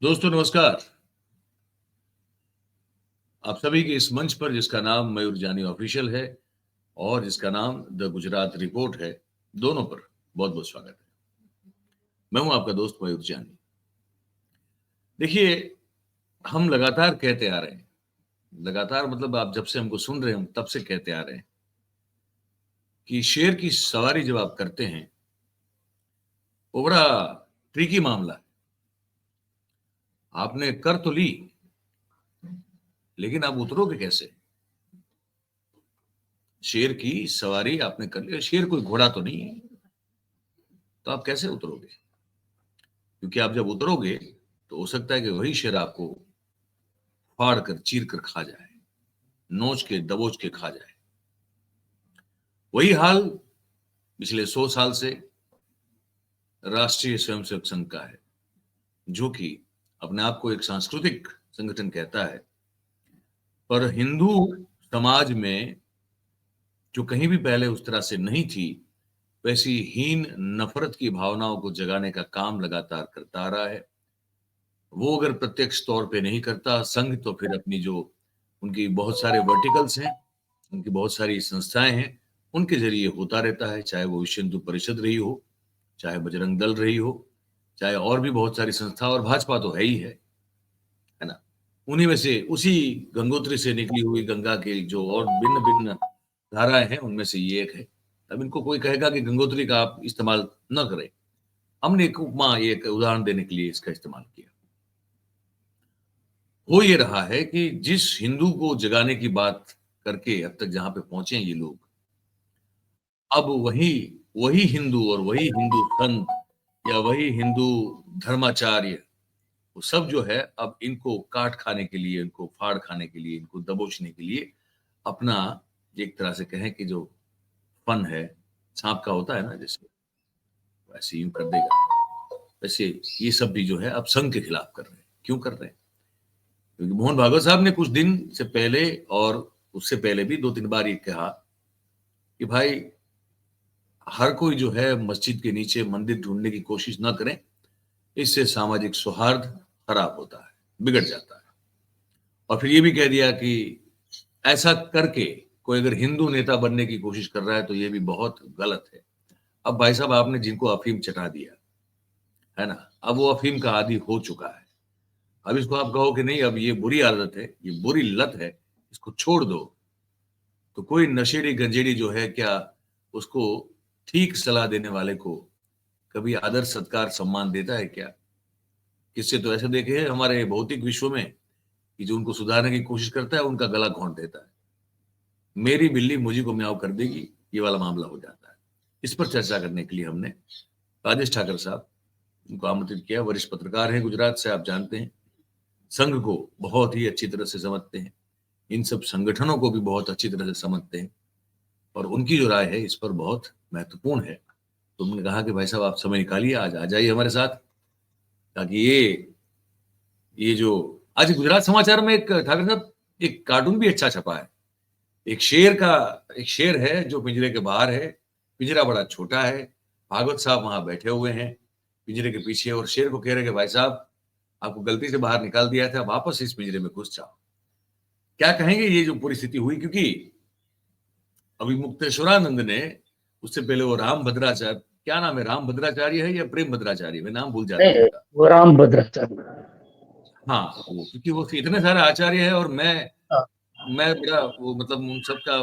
दोस्तों नमस्कार। आप सभी के इस मंच पर जिसका नाम मयूर जानी ऑफिशियल है और जिसका नाम द गुजरात रिपोर्ट है, दोनों पर बहुत-बहुत स्वागत है। मैं हूं आपका दोस्त मयूर जानी। देखिए, हम लगातार कहते आ रहे हैं, लगातार मतलब आप जब से हमको सुन रहे हैं, हम तब से कहते आ रहे हैं कि शेर की सवारी जब आप करते हैं, वो बड़ा ट्रिकी मामला है। आपने कर तो ली, लेकिन आप उतरोगे कैसे? शेर की सवारी आपने कर ली, शेर कोई घोड़ा तो नहीं है, तो आप कैसे उतरोगे? क्योंकि आप जब उतरोगे, तो हो सकता है कि वही शेर आपको फाड़ कर, चीर कर खा जाए, नोच के, दबोच के खा जाए। वही हाल पिछले 100 साल से राष्ट्रीय स्वयंसेवक संघ का है, जो कि अपने आप को एक सांस्कृतिक संगठन कहता है, पर हिंदू समाज में जो कहीं भी पहले उस तरह से नहीं थी, वैसी हीन नफरत की भावनाओं को जगाने का काम लगातार करता आ रहा है। वो अगर प्रत्यक्ष तौर पे नहीं करता संघ, तो फिर अपनी जो उनकी बहुत सारे वर्टिकल्स हैं, उनकी बहुत सारी संस्थाएं हैं, उनके जरिए होता रहता है। चाहे वो विश्व हिंदू परिषद रही हो, चाहे बजरंग दल रही हो, चाहे और भी बहुत सारी संस्था, और भाजपा तो है ना। उन्हीं में से, उसी गंगोत्री से निकली हुई गंगा के जो और भिन्न भिन्न धाराएं हैं, उनमें से ये एक है। अब इनको कोई कहेगा कि गंगोत्री का आप इस्तेमाल न करें, हमने एक उपमा, एक उदाहरण देने के लिए इसका इस्तेमाल किया। हो ये रहा है कि जिस हिंदू को जगाने की बात करके अब तक जहां पे पहुंचे हैं ये लोग, अब वही वही हिंदू और वही हिंदू संत या वही हिंदू धर्माचार्य, वो सब जो है अब इनको काट खाने के लिए, इनको फाड़ खाने के लिए, इनको दबोचने के लिए अपना, एक तरह से कहें कि जो फन है, सांप का होता है ना जैसे, वैसे यूं कर देगा। वैसे ये सब भी जो है अब संघ के खिलाफ कर रहे हैं। क्यों कर रहे हैं? क्योंकि मोहन भागवत साहब ने कुछ दिन से पहले और उससे पहले भी 2-3 बार ये कहा कि भाई, हर कोई जो है मस्जिद के नीचे मंदिर ढूंढने की कोशिश ना करें, इससे सामाजिक सौहार्द खराब होता है, बिगड़ जाता है। और फिर ये भी कह दिया कि ऐसा करके कोई अगर हिंदू नेता बनने की कोशिश कर रहा है तो ये भी बहुत गलत है। अब भाई साहब, आपने जिनको अफीम चटा दिया है ना, अब वो अफीम का आदी हो चुका है। अब इसको आप कहो कि नहीं, अब ये बुरी आदत है, ये बुरी लत है, इसको छोड़ दो, तो कोई नशेड़ी गंजेड़ी जो है क्या उसको ठीक सलाह देने वाले को कभी आदर सत्कार सम्मान देता है क्या? किससे तो ऐसे देखे हैं हमारे भौतिक विश्व में कि जो उनको सुधारने की कोशिश करता है उनका गला घोंट देता है। मेरी बिल्ली मुझी को म्याऊं कर देगी, ये वाला मामला हो जाता है। इस पर चर्चा करने के लिए हमने राजेश ठाकर साहब, उनको आमंत्रित किया। वरिष्ठ पत्रकार हैं गुजरात से, आप जानते हैं, संघ को बहुत ही अच्छी तरह से समझते हैं, इन सब संगठनों को भी बहुत अच्छी तरह से समझते हैं, और उनकी जो राय है इस पर बहुत महत्वपूर्ण है। तो उन्होंने कहा कि भाई साहब, आप समय निकालिए, आज आ जाइए हमारे साथ, ताकि ये जो आज गुजरात समाचार में, एक ठाकर साहब, एक कार्टून भी अच्छा छपा है। एक शेर का, एक शेर है जो पिंजरे के बाहर है, पिंजरा बड़ा छोटा है, भागवत साहब वहां बैठे हुए हैं पिंजरे के पीछे, और शेर को कह रहे हैं कि भाई साहब, आपको गलती से बाहर निकाल दिया था, वापस इस पिंजरे में घुस जाओ। क्या कहेंगे ये जो पूरी स्थिति हुई? क्योंकि अभी मुक्तेश्वरानंद ने, उससे पहले वो राम भद्राचार्य, क्या नाम है, राम भद्राचार्य है या प्रेम भद्राचार्य, मैं नाम भूल जाता हूँ नहीं, उनका। वो राम भद्राचार्य। हाँ, वो क्योंकि वो इतने सारे आचार्य है, और हाँ, मैं बड़ा वो मतलब उन सब का,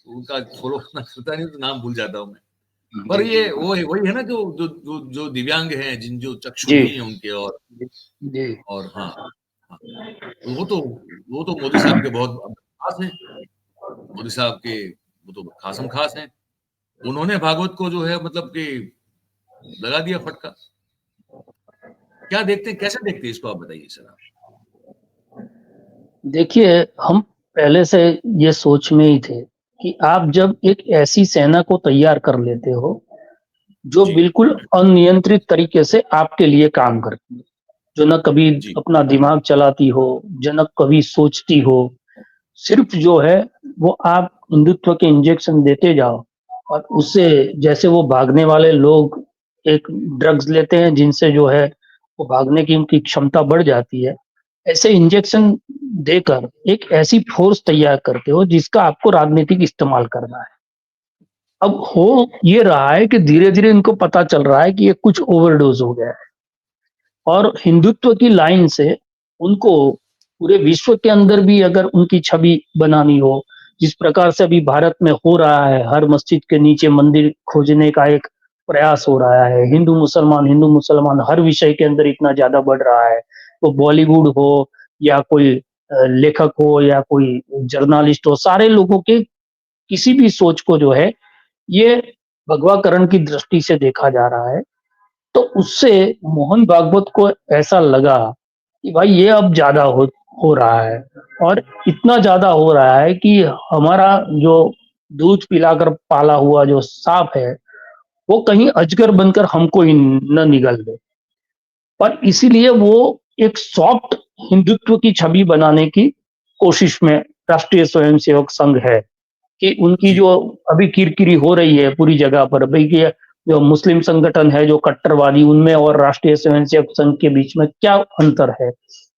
उनका फॉलो करना करता नहीं, तो नाम भूल जाता हूँ मैं। पर जी जी ये वो वही है ना, जो दिव्यांग हैं, जिन जो चक्षु जी नहीं है उनके, जी। और हाँ, हाँ, वो तो मोदी साहब के बहुत खास हैं। मोदी साहब के वो तो खासम खास हैं। उन्होंने भागवत को जो है मतलब कि लगा दिया फटका। क्या देखते हैं, कैसे देखते हैं इसको, आप बताइए सर आप। देखिए, हम पहले से ये सोच में ही थे कि आप जब एक ऐसी सेना को तैयार कर लेते हो जो जी, बिल्कुल अनियंत्रित तरीके से आपके लिए काम करती है, जो न कभी जी, अपना दिमाग चलाती हो, जो न कभी सोचती हो, सिर्फ जो है वो आप हिंदुत्व के इंजेक्शन देते जाओ, और उससे, जैसे वो भागने वाले लोग एक ड्रग्स लेते हैं जिनसे जो है वो भागने की उनकी क्षमता बढ़ जाती है। ऐसे इंजेक्शन देकर एक ऐसी फोर्स तैयार करते हो जिसका आपको राजनीतिक इस्तेमाल करना है। अब हो ये रहा है कि धीरे-धीरे इनको पता चल रहा है कि ये कुछ ओवरडोज़ हो गया है और हिंदुत्व की लाइन से उनको पूरे विश्व के अंदर भी अगर उनकी छवि बनानी हो, जिस प्रकार से अभी भारत में हो रहा है, हर मस्जिद के नीचे मंदिर खोजने का एक प्रयास हो रहा है। हिंदू मुसलमान हर विषय के अंदर इतना ज़्यादा बढ़ रहा है। तो बॉलीवुड हो या कोई लेखक हो या कोई जर्नलिस्ट हो, सारे लोगों के किसी भी सोच को जो है ये भगवाकरण की दृष्टि से देखा जा रहा है। तो उससे मोहन भागवत को ऐसा लगा कि भाई ये अब ज़्यादा हो रहा है और इतना ज़्यादा हो रहा है कि हमारा जो दूध पिलाकर पाला हुआ जो साँप है, वो कहीं अजगर बनकर हमको ही न निगल ले। पर इसीलिए वो एक सॉफ्ट हिंदुत्व की छवि बनाने की कोशिश में राष्ट्रीय स्वयंसेवक संघ है। कि उनकी जी, जो अभी किरकिरी हो रही है पूरी जगह पर भई कि जो मुस्लिम संगठन है जो कट्टरवादी उनमें और राष्ट्रीय स्वयंसेवक संघ के बीच में क्या अंतर है?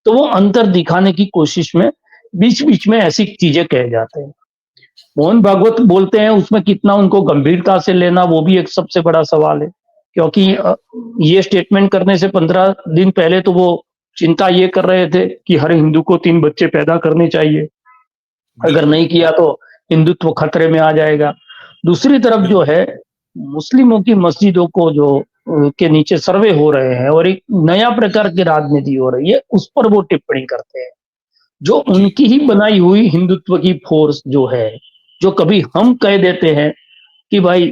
तो वो अंतर दिखाने की कोशिश में बीच-बीच में ऐसी चीज़ें कहे जाते हैं। मोहन भागवत बोलते हैं उसमें कितना उनको गंभीरता से लेना वो भी एक सबसे बड़ा सवाल है। क्योंकि ये स्टेटमेंट करने से 15 दिन पहले तो वो चिंता ये कर रहे थे कि हर हिंदू को 3 बच्चे पैदा करने चाहिए। अगर बिल्कुल, नहीं किया तो हिंदुत्व खतरे में आ जाएगा। दूसरी तरफ जो बिल्कुल। है मुस्लिमों की मस्जिदों को जो के नीचे सर्वे हो रहे हैं और एक नया प्रकार की राजनीति हो रही है, उस पर वो टिप्पणी करते हैं। जो जी, उनकी ही बनाई हुई हिंदुत्व की फोर्स जो है, जो कभी हम कह देते हैं कि भाई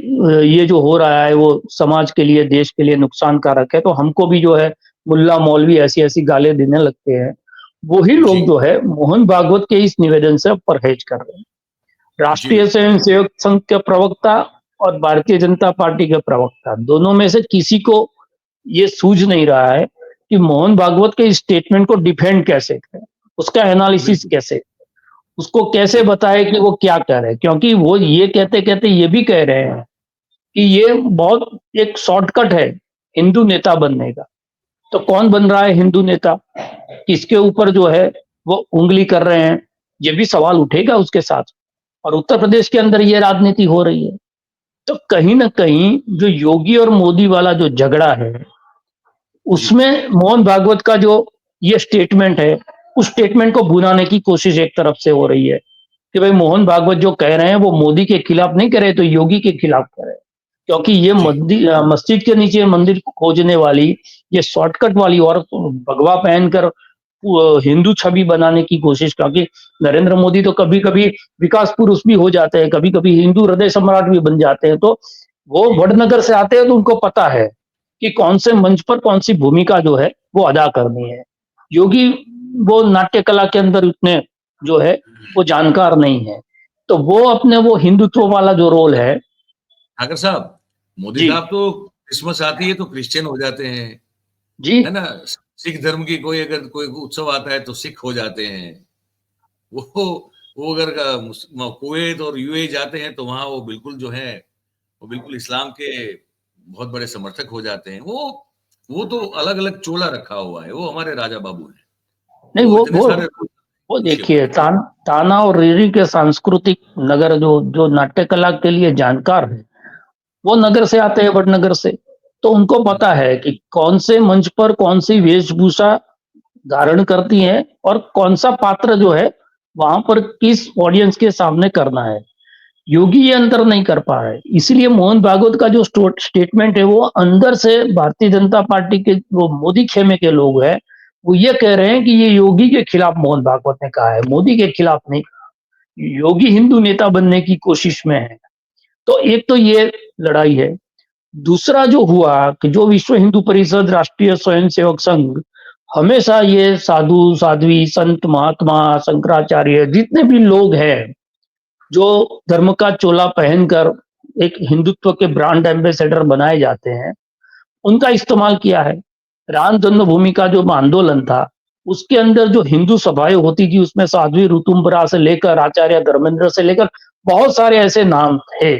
ये जो हो रहा है वो समाज के लिए, देश के लिए नुकसानकारक है, तो हमको भी जो है मुल्ला मौलवी ऐसी-ऐसी गालियाँ देने लगते हैं। वही जी, लोग जो है मोहन भागवत के इस निवेदन से परहेज कर रहे हैं। जी, राष्ट्रीय बिल्कुल। स्वयंसेवक संघ के प्रवक्ता और भारतीय जनता पार्टी के प्रवक्ता दोनों में से किसी को ये सूझ नहीं रहा है कि मोहन भागवत के इस स्टेटमेंट को डिफेंड कैसे करें, उसका एनालिसिस बिल्कुल, कैसे, उसको कैसे बिल्कुल। बताएं कि वो क्या कह रहे हैं, क्योंकि वो ये कहते-कहते ये भी कह रहे हैं कि ये बहुत एक शॉर्टकट है हिंदू नेता बनने का। तो कौन बन रहा है हिंदू नेता? किसके ऊपर जो है वो उँगली कर रहे हैं? ये भी सवाल उठेगा उसके साथ। और उत्तर प्रदेश के अंदर ये राजनीति हो रही है। तो कहीं न कहीं जो योगी और मोदी वाला जो झगड़ा है, जी, उसमें मोहन भागवत का जो ये स्टेटमेंट है, उस स्टेटमेंट को भुनाने की कोशिश एक तरफ से हो रही है, कि भाई मोहन भागवत जो कह रहे हैं वो मोदी के खिलाफ नहीं कह रहे, तो योगी के खिलाफ कह रहे हैं। क्योंकि ये जी, मस्जिद के नीचे मंदिर खोजने वाली, ये शॉर्टकट वाली और भगवा पहनकर हिंदू छवि बनाने की कोशिश, क्योंकि नरेंद्र मोदी तो कभी-कभी विकास पुरुष भी हो जाते हैं, कभी-कभी हिंदू हृदय सम्राट भी बन जाते हैं। तो वो जी, वडनगर से आते हैं तो उनको पता है कि कौन से मंच पर कौन-सी भूमिका जो है वो अदा करनी है। योगी वो नाट्य कला के अंदर उतने जो है वो जानकार नहीं है। तो वो अपने वो हिंदुत्व वाला जो रोल है। ठाकर साहब, मोदी जी, साहब तो क्रिसमस आती है तो क्रिश्चियन हो जाते हैं, जी। है ना? सिख धर्म की कोई अगर कोई उत्सव आता है तो सिख हो जाते हैं। वो वो अगर कुवैत और यूएई जाते हैं तो वहाँ वो बिल्कुल जो है, वो बिल्कुल इस्लाम के बहुत बड़े समर्थक हो जाते हैं। वो तो अलग-अलग चोला रखा हुआ है, वो हमारे राजा बाबू हैं। नहीं वो वो इतने वो सारे रूल वो उसके देखिए ऊपर। ताना और रीरी के सांस्कृतिक नगर जो जो नाट्य कला के लिए जानकार है, वो जी, नगर से आते हैं, वडनगर से। तो उनको पता बिल्कुल। है कि कौन से मंच पर कौन-सी वेशभूषा धारण करती हैं और कौन-सा पात्र जो है, वहाँ पर किस ऑडियंस के सामने करना है। योगी ये अंतर नहीं कर पा रहे। इसीलिए मोहन भागवत का जो स्टेटमेंट है वो अंदर से भारतीय जनता पार्टी के वो मोदी खेमे के लोग हैं, वो ये कह रहे हैं कि ये योगी के खिलाफ मोहन भागवत ने कहा है, मोदी के खिलाफ नहीं कहा। योगी हिंदू नेता बनने की कोशिश में है। तो एक तो ये लड़ाई है। दूसरा जो हुआ कि जो विश्व हिंदू परिषद, राष्ट्रीय स्वयंसेवक संघ हमेशा ये साधु, साध्वी, संत, महात्मा, शंकराचार्य जितने भी लोग हैं जो धर्म का चोला पहनकर एक हिंदुत्व के ब्रांड एम्बेसडर बनाए जाते हैं, उनका इस्तेमाल किया है। राम जन्मभूमि का जो आंदोलन था, उसके अंदर जो हिंदू सभाएँ होती थी, उसमें साध्वी ऋतुम्बरा से लेकर आचार्य धर्मेंद्र से लेकर बहुत सारे ऐसे नाम थे।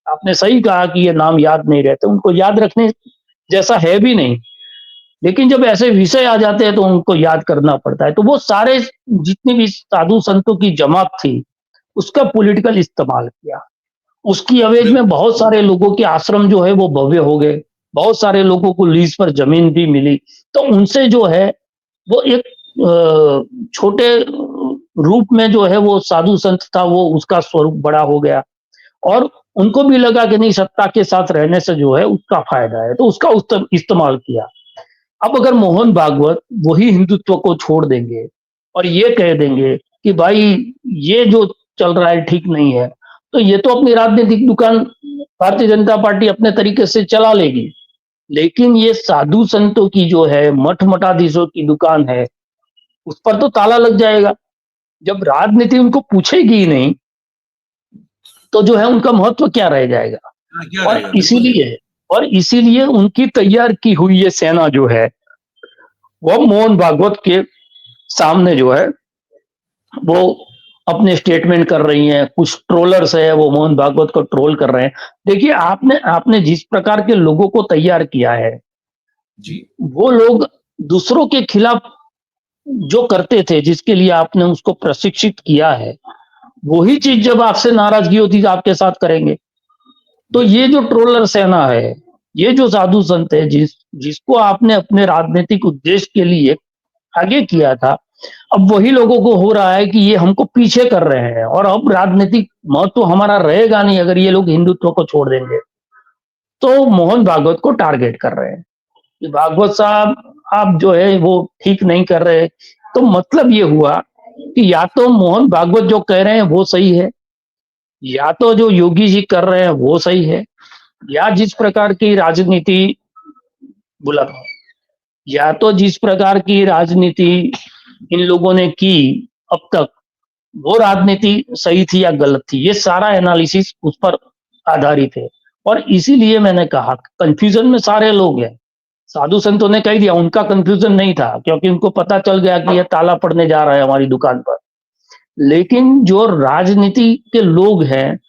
आपने सही कहा कि ये नाम याद नहीं रहते, उनको याद रखने जैसा है भी नहीं। लेकिन जब ऐसे विषय आ जाते हैं तो उनको याद करना पड़ता है। तो वो सारे जितने भी साधु संतों की जमात थी, उसका पॉलिटिकल इस्तेमाल किया। उसकी अवेज में बिल्कुल। बहुत सारे लोगों के आश्रम जो है वो भव्य हो गए। बहुत सारे लोगों को लीज पर जमीन भी मिली। तो उनसे जो है वो एक छोटे रूप में जो है वो साधु संत था, वो उसका स्वरूप बड़ा हो गया। और उनको भी लगा कि नहीं, सत्ता के साथ रहने से जो है उसका फायदा है, तो उसका इस्तेमाल किया। अब अगर मोहन भागवत वही हिंदुत्व को छोड़ देंगे और ये कह देंगे कि भाई ये जो चल रहा है ठीक नहीं है, तो ये तो अपनी राजनीतिक दुकान भारतीय जनता पार्टी अपने तरीके से चला लेगी। लेकिन ये साधु संतों की जो है मठ मठाधीशों की दुकान है, उस पर तो ताला लग जाएगा। जब राजनीति उनको पूछेगी ही नहीं, तो जो है उनका महत्व क्या रह जाएगा। हाँ, क्या और रहेगा, बिल्कुल सही। इसीलिए और इसीलिए उनकी तैयार की हुई ये सेना जो है वो मोहन भागवत के सामने जो है वो अपने स्टेटमेंट कर रही हैं। कुछ ट्रोलर्स है वो मोहन भागवत को ट्रोल कर रहे हैं। देखिए, आपने आपने जिस प्रकार के लोगों को तैयार किया है, जी। वो लोग दूसरों के खिलाफ जो करते थे, जिसके लिए आपने उसको प्रशिक्षित किया है, वही चीज जब आपसे नाराजगी होती है आपके साथ करेंगे। तो ये बिल्कुल। जो ट्रोलर सेना है, ये जो साधु संत है, जिसको आपने अपने राजनीतिक उद्देश्य के लिए आगे किया था, अब वही लोगों को हो रहा है कि ये हमको पीछे कर रहे हैं और अब राजनीतिक महत्व हमारा रहेगा नहीं अगर ये लोग हिंदुत्व को छोड़ देंगे। तो मोहन भागवत को टारगेट कर रहे हैं कि भागवत साहब, आप जो है वो ठीक नहीं कर रहे। तो मतलब ये हुआ कि या तो मोहन भागवत जो कह रहे हैं वो सही है, या तो जो योगी जी कर रहे हैं वो सही है, या जिस प्रकार की राजनीति बुला या तो जिस प्रकार की राजनीति इन लोगों ने की अब तक, वो राजनीति सही थी या गलत थी, ये सारा एनालिसिस उस पर आधारित है। और इसीलिए मैंने कहा कंफ्यूजन में सारे लोग हैं। साधु संतों ने कह दिया, उनका कंफ्यूजन नहीं था क्योंकि उनको पता चल गया कि यह ताला पड़ने जा रहा है हमारी दुकान पर। लेकिन जो राजनीति के लोग हैं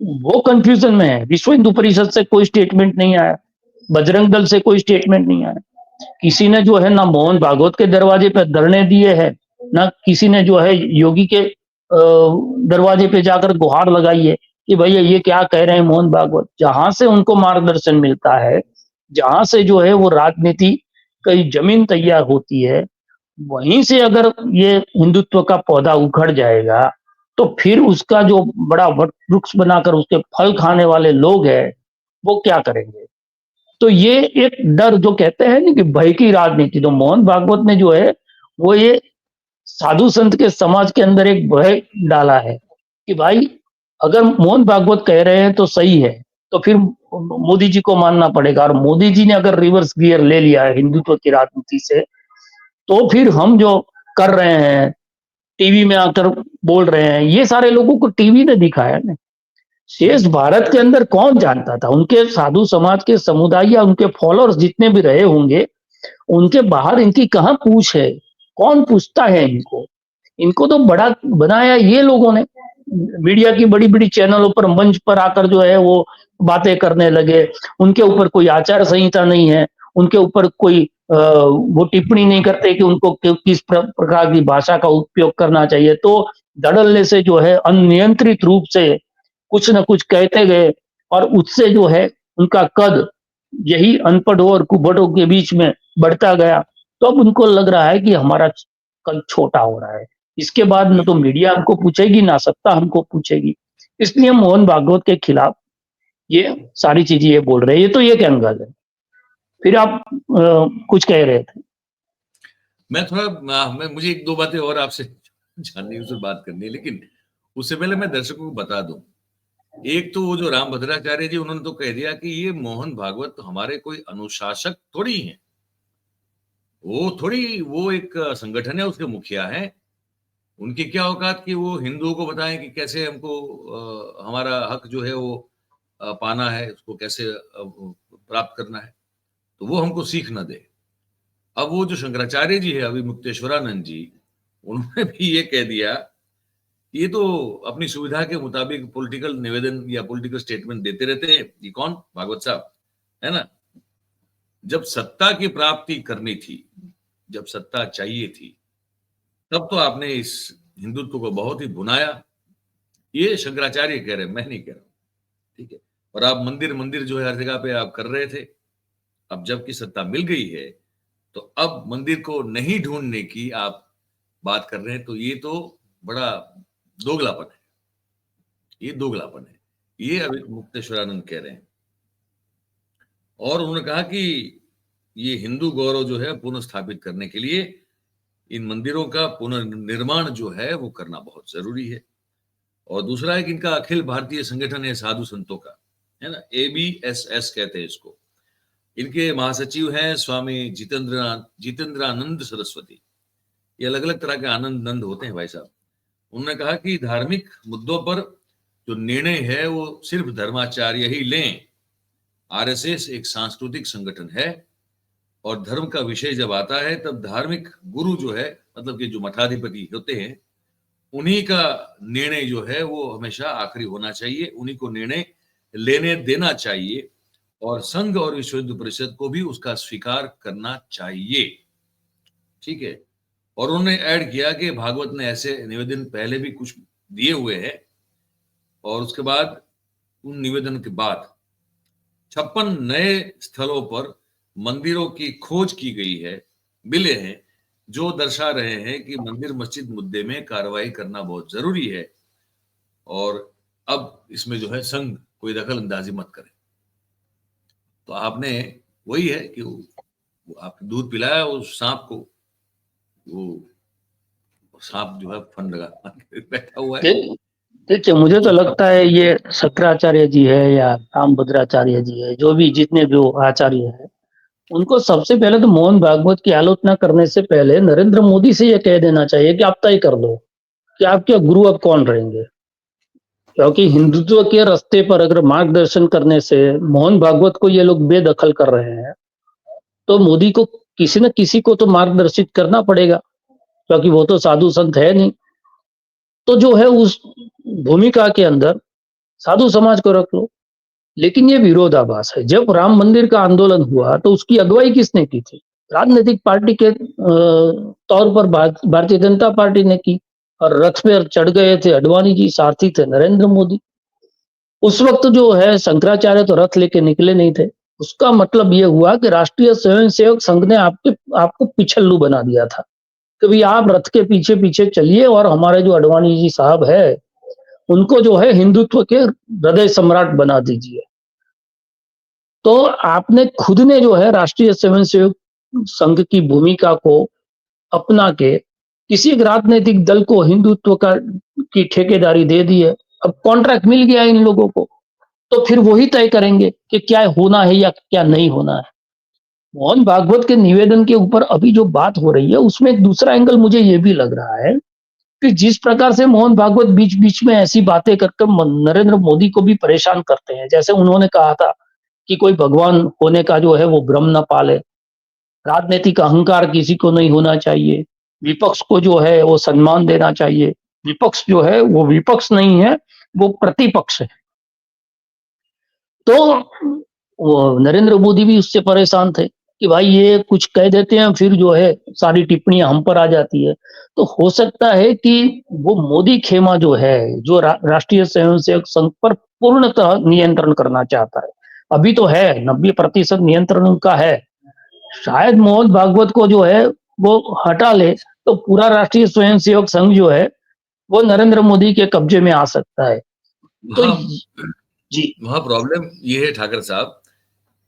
वो कंफ्यूजन में है। विश्व हिंदू परिषद से कोई स्टेटमेंट नहीं आया, बजरंग दल से कोई स्टेटमेंट नहीं आया। किसी ने जो है ना मोहन भागवत के दरवाजे पे धरने दिए हैं, ना किसी ने जो है योगी के दरवाजे पे जाकर गुहार लगाई है कि भैया ये क्या कह रहे हैं मोहन भागवत। जहां से उनको मार्गदर्शन मिलता है, जहां से जो है वो राजनीति की जमीन तैयार होती है, वहीं से अगर ये हिंदुत्व का पौधा उखड़ जाएगा, तो फिर उसका जो बड़ा वट वृक्ष बनाकर उसके फल खाने वाले लोग हैं, वो क्या करेंगे। तो ये एक डर जो कहते हैं ना कि भय की राजनीति, तो मोहन भागवत ने जो है वो ये साधु संत के समाज के अंदर एक भय डाला है कि भाई अगर मोहन भागवत कह रहे हैं तो सही है, तो फिर मोदी जी को मानना पड़ेगा। और मोदी जी ने अगर रिवर्स गियर ले लिया है हिंदुत्व की राजनीति से, तो फिर हम जो कर रहे हैं, टीवी में आकर बोल रहे हैं, ये सारे लोगों को टीवी ने दिखाया ना। शेष बिल्कुल। भारत के अंदर कौन जानता था, उनके साधु समाज के समुदाय या उनके फॉलोअर्स जितने भी रहे होंगे, उनके बाहर इनकी कहाँ पूछ है। कौन पूछता है इनको। इनको तो बड़ा बनाया ये लोगों ने। मीडिया की बड़ी बड़ी चैनलों पर मंच पर आकर जो है वो बातें करने लगे। उनके ऊपर कोई आचार संहिता नहीं है, उनके ऊपर कोई वो टिप्पणी नहीं करते कि उनको किस प्रकार की भाषा का उपयोग करना चाहिए। तो धड़ल्ले से जो है अनियंत्रित रूप से कुछ न कुछ कहते गए, और उससे जो है उनका कद यही अनपढ़ों और कुबड़ों के बीच में बढ़ता गया। तो अब उनको लग रहा है कि हमारा कद छोटा हो रहा है। इसके बाद न तो बिल्कुल। मीडिया हमको पूछेगी, ना सत्ता हमको पूछेगी। इसलिए मोहन भागवत के खिलाफ ये सारी चीजें ये बोल रहे हैं। ये तो एक एंगल है। फिर आप कुछ कह रहे थे। मैं थोड़ा मैं मुझे एक दो बातें और आपसे जाननी है, उससे बात करनी है, लेकिन उससे पहले मैं दर्शकों को बता दूं। एक तो वो जो राम भद्राचार्य जी, उन्होंने तो कह दिया कि ये मोहन भागवत तो हमारे कोई अनुशासक थोड़ी है, वो एक संगठन है, उसके मुखिया है। उनकी क्या औकात कि वो हिंदुओं को बताएं कि कैसे हमको हमारा हक जो है वो पाना है, उसको कैसे प्राप्त करना है, तो वो हमको सीख न दे। अब वो जो शंकराचार्य जी है, अभी मुक्तेश्वरानंद जी, उन्होंने भी ये कह दिया कि ये तो अपनी सुविधा के मुताबिक पॉलिटिकल निवेदन या पॉलिटिकल स्टेटमेंट देते रहते हैं। ये कौन? भागवत साहब, है ना? जब सत्ता की प्राप्ति करनी थी, जब सत्ता चाहिए थी, तब तो आपने इस हिंदुत्व को बहुत ही भुनाया। ये शंकराचार्य कह रहे हैं, मैं नहीं कह रहा हूँ, ठीक है? और आप मंदिर जो है हर जगह पे आप कर रहे थे। अब जबकि सत्ता मिल गई है, तो अब मंदिर को नहीं ढूँढने की आप बात कर रहे हैं, तो ये तो बड़ा दोगलापन है, ये दोगलापन है। ये अभी मुक्तेश्वरानंद कह रहे हैं। और उन्होंने कहा कि ये हिंदू गौरव जो है पुनः करने के लिए इन मंदिरों का पुनर्निर्माण जो है वो करना बहुत ज़रूरी है। और दूसरा है कि इनका अखिल भारतीय संगठन है साधु संतों का, है ना? ABSS कहते हैं इसको। इनके महासचिव हैं स्वामी जितेंद्रानंद सरस्वती। ये अलग-अलग तरह के आनंद नंद होते हैं भाई साहब। उन्होंने कहा कि धार्मिक मुद्दों पर जो निर्णय है वो सिर्फ धर्माचार्य ही लें। आरएसएस एक सांस्कृतिक संगठन है और धर्म का विषय जब आता है तब धार्मिक गुरु जो है, मतलब कि जो मठाधिपति होते हैं, उन्हीं का निर्णय जो है वो हमेशा आखिरी होना चाहिए, उन्हीं को निर्णय लेने देना चाहिए और संघ और विश्व हिंदू परिषद को भी उसका स्वीकार करना चाहिए, ठीक है? और उन्होंने ऐड किया कि भागवत ने ऐसे निवेदन पहले भी कुछ दिए हुए हैं और उसके बाद उन निवेदन के बाद 56 नए स्थलों पर मंदिरों की खोज की गई है, मिले हैं, जो दर्शा रहे हैं कि मंदिर मस्जिद मुद्दे में कार्रवाई करना बहुत ज़रूरी है और अब इसमें जो है संघ कोई दखल अंदाज़ी मत करे। तो आपने वही है कि वो आपने दूध पिलाया उस साँप को, वो साँप जो है फन लगा के बैठा हुआ है। देखिए, मुझे तो लगता है ये शंकराचार्य जी है या रामभद्राचार्य जी है, जो भी जितने भी वो आचार्य हैं, उनको सबसे पहले तो मोहन भागवत की आलोचना करने से पहले नरेंद्र मोदी से ये कह देना चाहिए कि आप तय कर दो कि आपके गुरु अब कौन रहेंगे। क्योंकि हिंदुत्व के रास्ते पर अगर मार्गदर्शन करने से मोहन भागवत को ये लोग बेदखल कर रहे हैं, तो मोदी को किसी न किसी को तो मार्गदर्शित करना पड़ेगा, क्योंकि वो तो साधु संत है नहीं। तो जो है उस भूमिका के अंदर साधु समाज को रख लो। लेकिन ये विरोधाभास है। जब राम मंदिर का आंदोलन हुआ तो उसकी अगुवाई किसने की थी? राजनीतिक पार्टी के तौर पर भारतीय जनता पार्टी ने की और रथ पे चढ़ गए थे अडवाणी जी, सारथी थे नरेंद्र मोदी। उस वक्त जो है शंकराचार्य तो रथ लेके निकले नहीं थे। उसका मतलब ये हुआ कि राष्ट्रीय स्वयंसेवक संघ ने आपको पिछल्लू बना दिया था कि भाई आप रथ के पीछे पीछे चलिए और हमारे जो अडवाणी जी साहब है उनको जो है हिंदुत्व के हृदय सम्राट बना दीजिए। तो आपने खुद ने जो है राष्ट्रीय स्वयंसेवक संघ की भूमिका को अपना के किसी एक राजनीतिक दल को हिंदुत्व का की ठेकेदारी दे दी है। अब कॉन्ट्रैक्ट मिल गया इन लोगों को, तो फिर वही तय करेंगे कि क्या होना है या क्या नहीं होना है। मोहन भागवत के निवेदन के ऊपर अभी जो बात हो रही है उसमें एक दूसरा एंगल मुझे ये भी लग रहा है कि जिस प्रकार से मोहन भागवत बीच बीच में ऐसी बातें करके नरेंद्र मोदी को भी परेशान करते हैं, जैसे उन्होंने कहा था कि कोई भगवान होने का जो है वो भ्रम न पाले, राजनीतिक अहंकार किसी को नहीं होना चाहिए, विपक्ष को जो है वो सम्मान देना चाहिए, विपक्ष जो है वो विपक्ष नहीं है, वो प्रतिपक्ष है। तो वो नरेंद्र मोदी भी उससे परेशान थे कि भाई ये कुछ कह देते हैं फिर जो है सारी टिप्पणियां हम पर आ जाती है। तो हो सकता है कि वो मोदी खेमा जो है जो राष्ट्रीय स्वयंसेवक संघ पर पूर्णतः नियंत्रण करना चाहता है। अभी तो है 90% नियंत्रण उनका है। शायद मोहन भागवत को जो है वो हटा ले तो पूरा राष्ट्रीय स्वयंसेवक संघ जो है वो नरेंद्र मोदी के कब्जे में आ सकता है। तो वहाँ जी वहाँ प्रॉब्लम ये है ठाकर साहब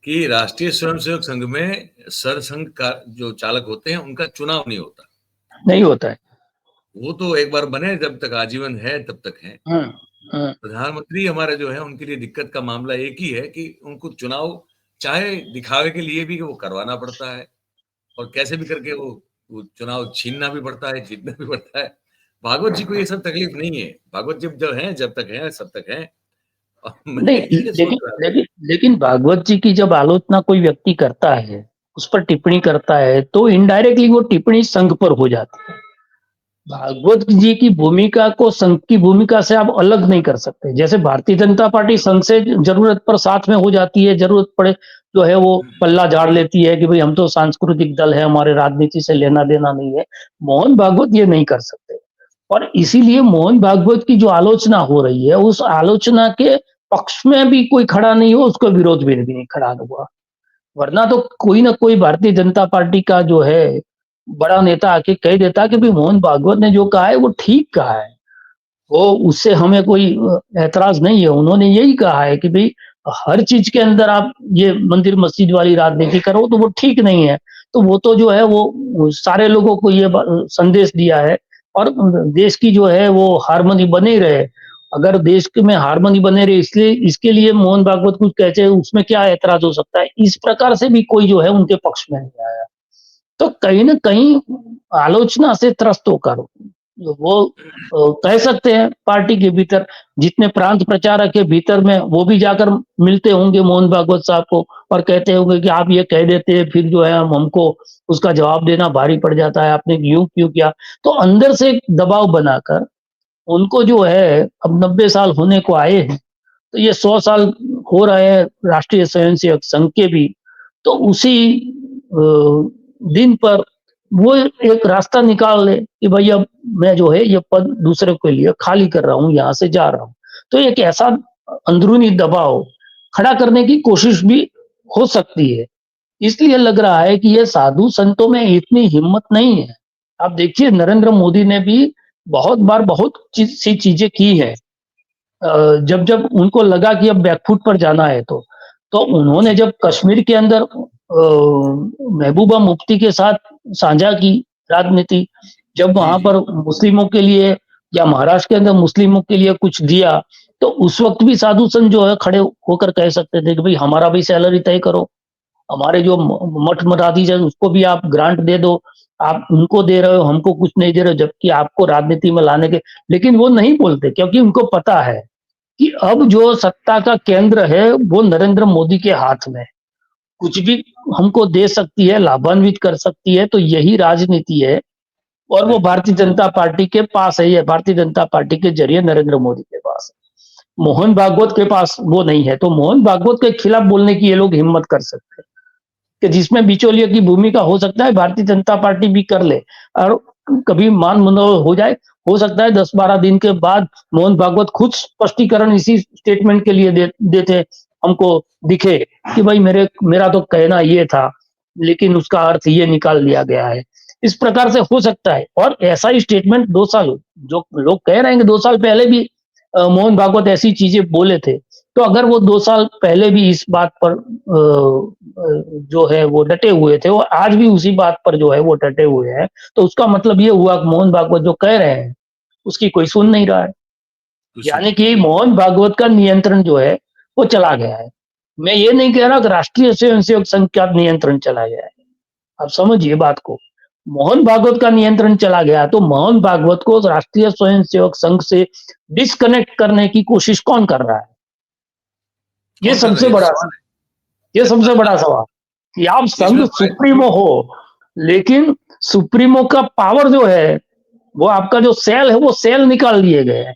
कि राष्ट्रीय स्वयंसेवक संघ में सरसंघ का जो चालक होते हैं उनका चुनाव नहीं होता। नहीं होता है। वो तो एक बार बने, जब तक आजीवन है तब तक हैं। हम्म, हम्म। प्रधानमंत्री हमारे जो है उनके लिए दिक्कत का मामला एक ही है कि उनको चुनाव चाहे दिखावे के लिए भी वो करवाना पड़ता है और कैसे भी करके वो चुनाव छीनना भी पड़ता है, जीतना भी पड़ता है। भागवत जी को ये सब तकलीफ नहीं है। भागवत जी जब तक हैं सब तक हैं। और मैं नहीं, ये सोच लेकिन रहा था। लेकिन लेकिन भागवत जी की जब आलोचना कोई व्यक्ति करता है, उस पर टिप्पणी करता है, तो इनडायरेक्टली वो टिप्पणी संघ पर हो जाती है। भागवत जी की भूमिका को संघ की भूमिका से आप अलग नहीं कर सकते। जैसे भारतीय जनता पार्टी संघ से जरूरत पर साथ में हो जाती है, जरूरत पड़े जो है वो पल्ला झाड़ लेती है कि भाई हम तो सांस्कृतिक दल है, हमारे राजनीति से लेना देना नहीं है। मोहन भागवत ये नहीं कर सकते और इसीलिए मोहन भागवत की जो आलोचना हो रही है, उस आलोचना के पक्ष में भी कोई खड़ा नहीं हो, उसको विरोध में भी नहीं खड़ा हुआ। वरना तो कोई ना कोई भारतीय जनता पार्टी का जो है बड़ा नेता आके कह देता कि भाई मोहन भागवत ने जो कहा है वो ठीक कहा है, वो उससे हमें कोई ऐतराज नहीं है। उन्होंने यही कहा है कि भाई हर चीज के अंदर आप ये मंदिर मस्जिद वाली राजनीति करो तो वो ठीक नहीं है। तो वो तो जो है वो सारे लोगों को ये संदेश दिया है और देश की जो है वो हारमोनी बनी रहे। अगर देश में हारमोनी बने रहे इसलिए इसके लिए मोहन भागवत कुछ कहते हैं, उसमें क्या ऐतराज हो सकता है। इस प्रकार से भी कोई जो है उनके पक्ष में नहीं आया। तो कहीं न कहीं आलोचना से त्रस्त होकर वो कह सकते हैं पार्टी के भीतर जितने प्रांत प्रचारक के भीतर में वो भी जाकर मिलते होंगे मोहन भागवत साहब को और कहते होंगे कि आप ये कह देते हैं फिर जो है हम हमको उसका जवाब देना भारी पड़ जाता है, आपने यूँ क्यों किया? तो अंदर से एक दबाव बनाकर उनको जो है अब 90 साल होने को आए हैं, तो ये 100 साल हो रहे हैं राष्ट्रीय स्वयंसेवक संघ के भी। तो उसी दिन पर वो एक रास्ता निकाल ले कि भाई अब मैं जो है ये पद दूसरे के लिए खाली कर रहा हूँ, यहाँ से जा रहा हूँ। तो एक ऐसा अंदरूनी दबाव खड़ा करने की कोशिश भी हो सकती है। इसलिए लग रहा है कि ये साधु संतों में इतनी हिम्मत नहीं है। आप देखिए नरेंद्र मोदी ने भी बहुत बार बहुत सी चीजें की है। जब उनको लगा कि अब बैकफुट पर जाना है तो उन्होंने जी, जब कश्मीर के अंदर महबूबा मुफ्ती के साथ साझा की राजनीति, जब जी, वहाँ जी। पर मुस्लिमों के लिए या महाराष्ट्र के अंदर मुस्लिमों के लिए कुछ दिया, तो उस वक़्त भी साधु संत जो है खड़े होकर कह सकते थे कि भई हमारा भी सैलरी तय करो, हमारे जो मठ मठाधीश है उसको भी आप ग्रांट दे दो, आप उनको दे रहे हो, हमको कुछ नहीं दे रहे हो, जबकि आपको राजनीति में लाने के लेकिन वो नहीं बोलते क्योंकि उनको पता है कि अब जो सत्ता का केंद्र है वो नरेंद्र मोदी के हाथ में है। कुछ भी हमको दे सकती है, लाभान्वित कर सकती है, तो यही राजनीति है और वो बिल्कुल, भारतीय जनता पार्टी के पास है, ये भारतीय जनता पार्टी के जरिए नरेंद्र मोदी के पास है। मोहन भागवत के पास वो नहीं है, तो मोहन भागवत के खिलाफ बोलने की ये लोग हिम्मत कर सकते हैं कि जिसमें बिचौलिए की भूमिका हो सकता है भारतीय जनता पार्टी भी कर ले और कभी मान मनोरथ हो जाए, हो सकता है 10-12 दिन के बाद मोहन भागवत खुद स्पष्टीकरण इसी स्टेटमेंट के लिए देते हमको दिखे कि भाई मेरा तो कहना ये था, लेकिन उसका अर्थ ये निकाल लिया गया है। इस प्रकार से हो सकता है और ऐसा ही स्टेटमेंट 2 साल जो लोग कह रहे हैं कि 2 साल पहले भी मोहन भागवत ऐसी चीजें बोले थे। तो अगर वो 2 साल पहले भी इस बात पर जो है वो डटे हुए थे और आज भी उसी बात पर जो है वो डटे हुए हैं, तो उसका मतलब ये हुआ कि मोहन भागवत जो कह रहे हैं, उसकी कोई सुन नहीं रहा है। कुछ यानी नहीं। कि मोहन भागवत का नियंत्रण जो है, वो चला गया है। मैं ये नहीं कह रहा कि राष्ट्रीय स्वयंसेवक संघ का नियंत्रण चला गया है। आप समझिए बात को। मोहन भागवत का नियंत्रण चला गया, तो मोहन भागवत को राष्ट्रीय स्वयंसेवक संघ से डिस्कनेक्ट करने की कोशिश कौन कर रहा है? ये कौन कर रहा है? सबसे ये तो बड़ा सवाल है। ये सबसे बड़ा सवाल कि आप इसमें संघ भाई सुप्रीमो हो, लेकिन सुप्रीमो का पावर जो है, वो आपका जो सेल है, वो सेल निकाल दिए गए हैं।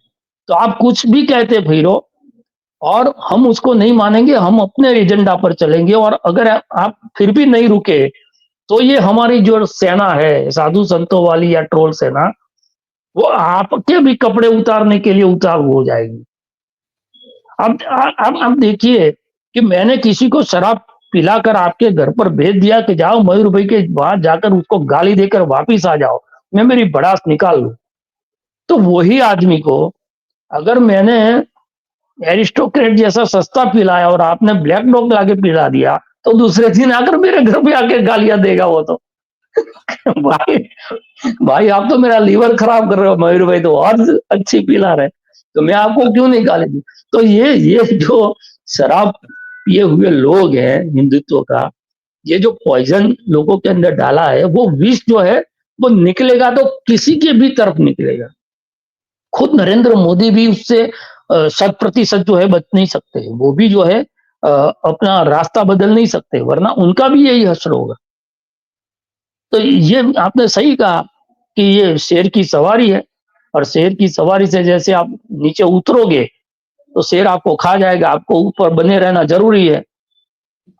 तो आप कुछ भी कहते फिरो और हम उसको नहीं मानेंगे, हम अपने एजेंडा पर चलेंगे और अगर आप फिर भी नहीं रुके, तो ये हमारी जो सेना है, साधु संतों वाली या ट्रोल सेना, वो आपके भी कपड़े उतारने के लिए उतारू हो जाएगी। अब देखिए कि मैंने किसी को शराब पिलाकर आपके घर पर भेज दिया कि जाओ मयूर भाई के वहां जाकर उसको गाली देकर वापिस आ जाओ, मैं मेरी भड़ास निकाल लूं। तो वही आदमी को अगर मैंने एरिस्टोक्रेट जैसा सस्ता पिलाया और आपने ब्लैक डॉग लाके पिला दिया, तो दूसरे दिन आकर मेरे घर पे आके गालियां देगा वो तो। भाई भाई आप तो मेरा लीवर खराब कर रहे हो मयूर भाई, तो और अच्छी पिला रहे, तो मैं आपको क्यों नहीं गाली दूं? तो ये जो शराब पिए हुए लोग हैं हिंदुत्व का, ये जो पॉइजन लोगों के अंदर डाला है, वो विष जो है वो निकलेगा तो किसी के भी तरफ निकलेगा। खुद नरेंद्र मोदी भी उससे 100% जो है बच नहीं सकते, वो भी जो है अपना रास्ता बदल नहीं सकते, वरना उनका भी यही हश्र होगा। तो ये आपने सही कहा कि ये शेर की सवारी है और शेर की सवारी से जैसे आप नीचे उतरोगे तो शेर आपको खा जाएगा, आपको ऊपर बने रहना जरूरी है।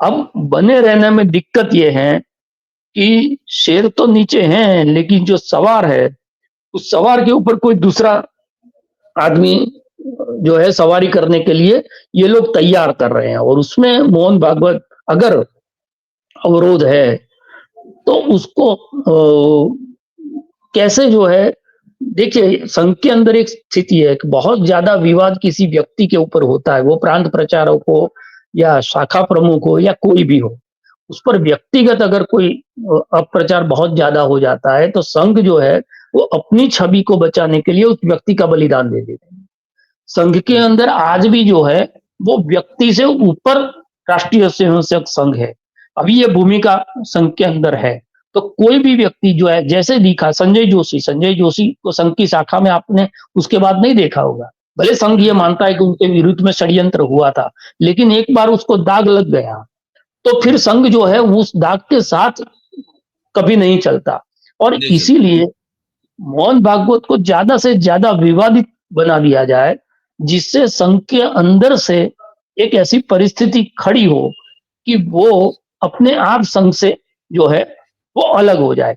अब बने रहने में दिक्कत ये है कि शेर तो नीचे हैं, लेकिन जो सवार है, उस सवार के ऊपर कोई दूसरा आदमी जो है सवारी करने के लिए ये लोग तैयार कर रहे हैं, और उसमें मोहन भागवत अगर अवरोध है तो उसको कैसे जो है, देखिए संघ के अंदर एक स्थिति है कि बहुत ज्यादा विवाद किसी व्यक्ति के ऊपर होता है, वो प्रांत प्रचारक हो या शाखा प्रमुख हो या कोई भी हो, उस पर व्यक्तिगत अगर कोई अप्रचार बहुत ज्यादा हो जाता है तो संघ जो है वो अपनी छवि को बचाने के लिए उस व्यक्ति का बलिदान दे देते हैं। संघ के बिल्कुल। अंदर आज भी जो है वो व्यक्ति से ऊपर राष्ट्रीय स्वयंसेवक संघ है, अभी ये भूमिका संघ के अंदर है। तो कोई भी व्यक्ति जो है, जैसे दिखा संजय जोशी को संघ की शाखा में आपने उसके बाद नहीं देखा होगा, भले संघ ये मानता है कि उनके विरुद्ध में षड्यंत्र हुआ था, लेकिन एक बार उसको दाग लग गया तो फिर संघ जो है उस दाग के साथ कभी नहीं चलता। और नहीं चलता। इसीलिए मोहन भागवत को ज्यादा से ज्यादा विवादित बना दिया जाए, जिससे संघ के अंदर से एक ऐसी परिस्थिति खड़ी हो कि वो अपने आप संघ से जो है वो अलग हो जाए।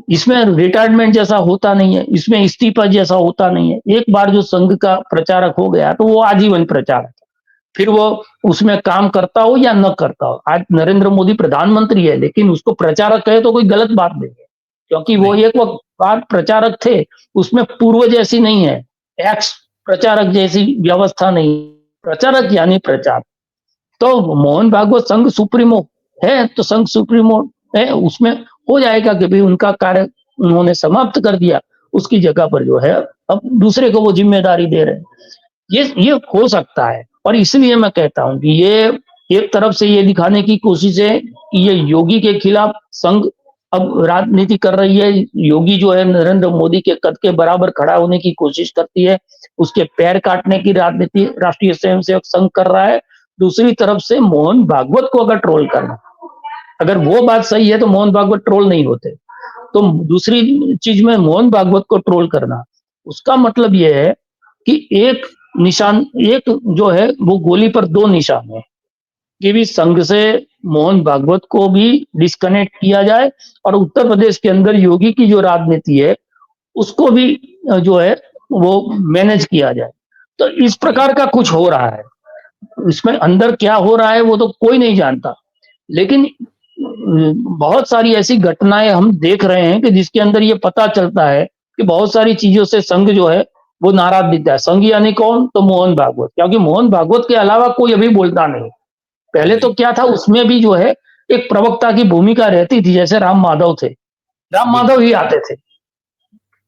इसमें रिटायरमेंट जैसा होता नहीं है, इसमें इस्तीफा जैसा होता नहीं है। एक बार जो संघ का प्रचारक हो गया तो वो आजीवन प्रचारक है, फिर वो उसमें काम करता हो या न करता हो। आज नरेंद्र मोदी प्रधानमंत्री है, लेकिन उसको प्रचारक कहे तो कोई गलत बात नहीं है, क्योंकि वो नहीं। एक वक्त बाद प्रचारक थे, उसमें पूर्व जैसी नहीं है, एक्स प्रचारक जैसी व्यवस्था नहीं, प्रचारक यानी प्रचार। तो मोहन भागवत संघ सुप्रीमो है, तो संघ सुप्रीमो है, उसमें हो जाएगा कि भाई उनका कार्य उन्होंने समाप्त कर दिया, उसकी जगह पर जो है अब दूसरे को वो जिम्मेदारी दे रहे हैं। ये हो सकता है, और इसलिए मैं कहता हूं कि ये एक तरफ से ये दिखाने की कोशिश है कि ये योगी के खिलाफ संघ अब राजनीति कर रही है। योगी जो है नरेंद्र मोदी के कद के बराबर खड़ा होने की कोशिश करती है, उसके पैर काटने की राजनीति राष्ट्रीय स्वयंसेवक संघ कर रहा है। दूसरी तरफ से मोहन भागवत को अगर ट्रोल करना, अगर वो बात सही है तो मोहन भागवत ट्रोल नहीं होते। तो दूसरी चीज में मोहन भागवत को ट्रोल करना, उसका मतलब ये है कि एक निशान, एक जो है वो गोली पर दो निशान है, कि भी संघ से मोहन भागवत को भी डिस्कनेक्ट किया जाए, और उत्तर प्रदेश के अंदर योगी की जो राजनीति है उसको भी जो है वो मैनेज किया जाए। तो इस प्रकार का कुछ हो रहा है, इसमें अंदर क्या हो रहा है वो तो कोई नहीं जानता, लेकिन बहुत सारी ऐसी घटनाएं हम देख रहे हैं कि जिसके अंदर ये पता चलता है कि बहुत सारी चीजों से संघ जो है वो नाराज दिखता है। संघ यानी कौन? तो मोहन भागवत, क्योंकि मोहन भागवत के अलावा कोई अभी बोलता नहीं। पहले तो नहीं। क्या था, उसमें भी जो है एक प्रवक्ता की भूमिका रहती थी, जैसे राम माधव थे, राम माधव बिल्कुल। ही आते थे,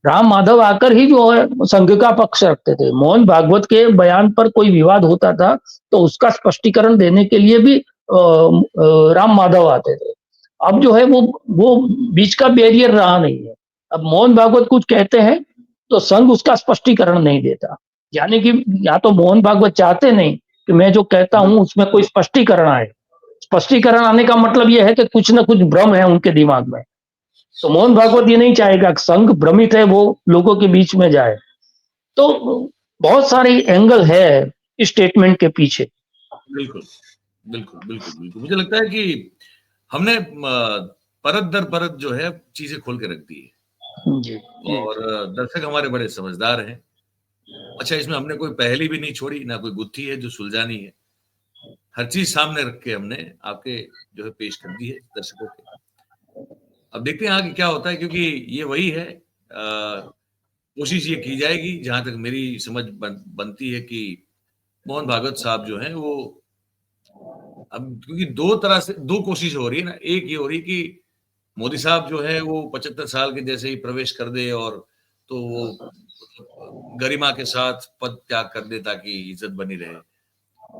राम माधव आकर ही जो है संघ का पक्ष रखते थे। मोहन भागवत के बयान पर कोई विवाद होता था तो उसका स्पष्टीकरण देने के लिए भी राम माधव आते थे। अब जो है वो बीच का बैरियर रहा नहीं है। अब मोहन भागवत कुछ कहते हैं तो संघ उसका स्पष्टीकरण नहीं देता, यानी कि या तो मोहन भागवत चाहते नहीं कि मैं जो कहता हूं उसमें कोई स्पष्टीकरण आए। स्पष्टीकरण आने का मतलब यह है कि कुछ ना कुछ भ्रम है उनके दिमाग में। तो मोहन भागवत ये नहीं चाहेगा कि संघ भ्रमित है वो लोगों के बीच में जाए। तो बहुत सारे एंगल है इस स्टेटमेंट के पीछे। बिल्कुल, बिल्कुल, बिल्कुल, बिल्कुल। मुझे लगता है कि हमने परत दर परत जो है चीजें खोल के रख दी है, जी जी और दर्शक हमारे बड़े समझदार हैं। अच्छा, इसमें हमने कोई पहेली भी नहीं छोड़ी, ना कोई गुत्थी है जो सुलझानी है। हर चीज सामने रख के हमने आपके जो है पेश कर दी है दर्शकों के। अब देखते हैं आगे क्या होता है, क्योंकि ये वही है, कोशिश ये की जाएगी, जहां तक मेरी समझ बनती है, कि मोहन भागवत साहब जो हैं वो, अब क्योंकि दो तरह से दो कोशिश हो रही है ना। एक ये हो रही है कि मोदी साहब जो है वो 75 साल के जैसे ही प्रवेश कर दे, और तो वो गरिमा के साथ पद त्याग कर दे ताकि इज्जत बनी रहे।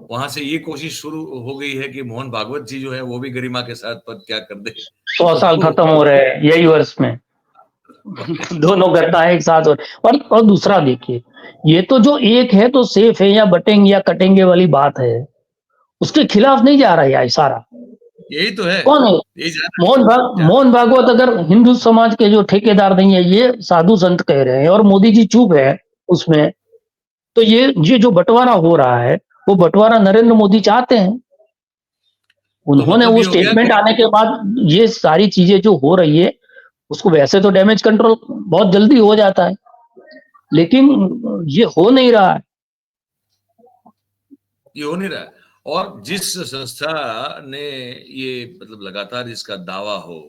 वहां से ये कोशिश शुरू हो गई है कि मोहन भागवत जी जो है वो भी गरिमा के साथ पद त्याग कर दे। 100 साल तो खत्म हो रहे हैं यही वर्ष में। दोनों घटनाएं एक साथ और दूसरा देखिए, ये तो जो एक है तो सेफ है या बटेंगे या कटेंगे वाली बात है, उसके खिलाफ नहीं जा रहा है इशारा। यही तो है, कौन है? यही जा मोहन भागवत अगर हिंदू समाज के जो ठेकेदार नहीं है, ये साधु संत कह रहे हैं और मोदी जी चुप है उसमें, तो ये जो बंटवारा हो रहा है वो बंटवारा नरेंद्र मोदी चाहते हैं। उन्होंने मतलब वो ये हो गया स्टेटमेंट कि आने के बाद ये सारी चीजें जो हो रही है, उसको वैसे तो डैमेज कंट्रोल बहुत जल्दी हो जाता है, लेकिन ये हो नहीं रहा है। ये हो नहीं रहा है। और जिस संस्था ने ये मतलब लगातार इसका दावा हो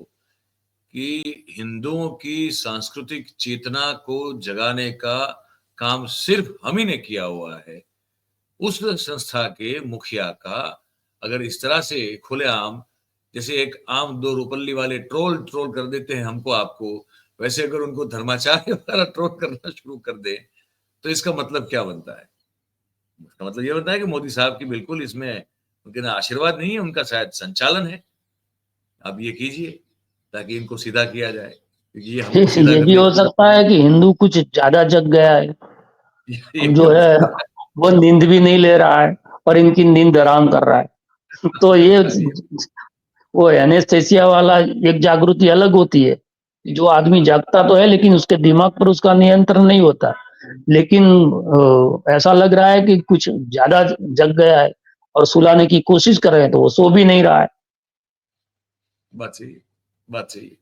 कि हिंदुओं की सांस्कृतिक चेतना को जगाने का काम सिर्फ हम ही ने किया हुआ है, उस संस्था के मुखिया का अगर इस तरह से खुलेआम, जैसे एक आम दो रुपल्ली वाले ट्रोल ट्रोल कर देते हैं हमको आपको, वैसे अगर उनको धर्माचार्य वाला ट्रोल करना शुरू कर दे, तो इसका मतलब क्या बनता है? इसका मतलब ये बनता है कि मोदी साहब की बिल्कुल इसमें उनके ना आशीर्वाद नहीं है, उनका शायद संचालन है। आप ये कीजिए ताकि इनको सीधा किया जाए, क्योंकि ये हमको सीधा ये भी करने हो की सकता है कि हिंदू कुछ ज्यादा जग गया है, ये अब भी जो हो है सकता वो नींद भी नहीं ले रहा है और इनकी नींद हराम कर रहा है। तो ये है। वो एनेस्थेसिया वाला एक जागृति अलग होती है, जो आदमी जागता तो है लेकिन उसके दिमाग पर उसका नियंत्रण नहीं होता, लेकिन ऐसा लग रहा है कि कुछ ज्यादा जग गया है और सुलाने की कोशिश कर रहे हैं, तो वो सो भी नहीं रहा है। बात सही है, बात सही है।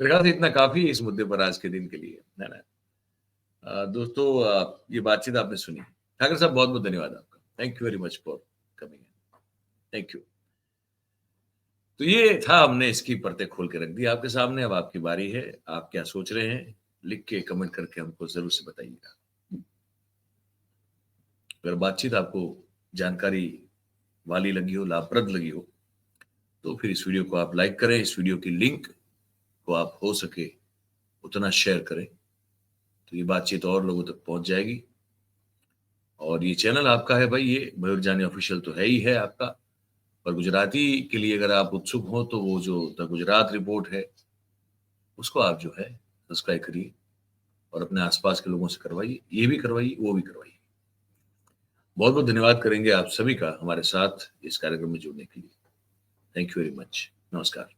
मेरे ख्याल से इतना काफी है इस मुद्दे पर आज के दिन के लिए, है ना? दोस्तों, ये बातचीत आपने सुनी। ठाकर साहब, बहुत बहुत धन्यवाद आपका। Thank you very much for coming. Thank you. तो ये था, हमने इसकी परतें खोल के रख दी आपके सामने। अब आपकी बारी है, आप क्या सोच रहे हैं लिख के कमेंट करके हमको जरूर से बताइएगा। अगर बातचीत आपको जानकारी वाली लगी हो, लाभप्रद लगी हो, तो फिर इस वीडियो को आप लाइक करें, इस वीडियो की लिंक को आप हो सके उतना शेयर करें, तो ये बातचीत और लोगों तक पहुंच जाएगी। और ये चैनल आपका है भाई, ये मयूर जानी ऑफिशियल तो है ही है आपका, पर गुजराती के लिए अगर आप उत्सुक हो तो वो जो द गुजरात रिपोर्ट है, उसको आप जो है सब्सक्राइब करिए और अपने आसपास के लोगों से करवाइए, ये भी करवाइए, वो भी करवाइए। बहुत बहुत धन्यवाद करेंगे आप सभी का हमारे साथ इस कार्यक्रम में जुड़ने के लिए। Thank you very much. नमस्कार।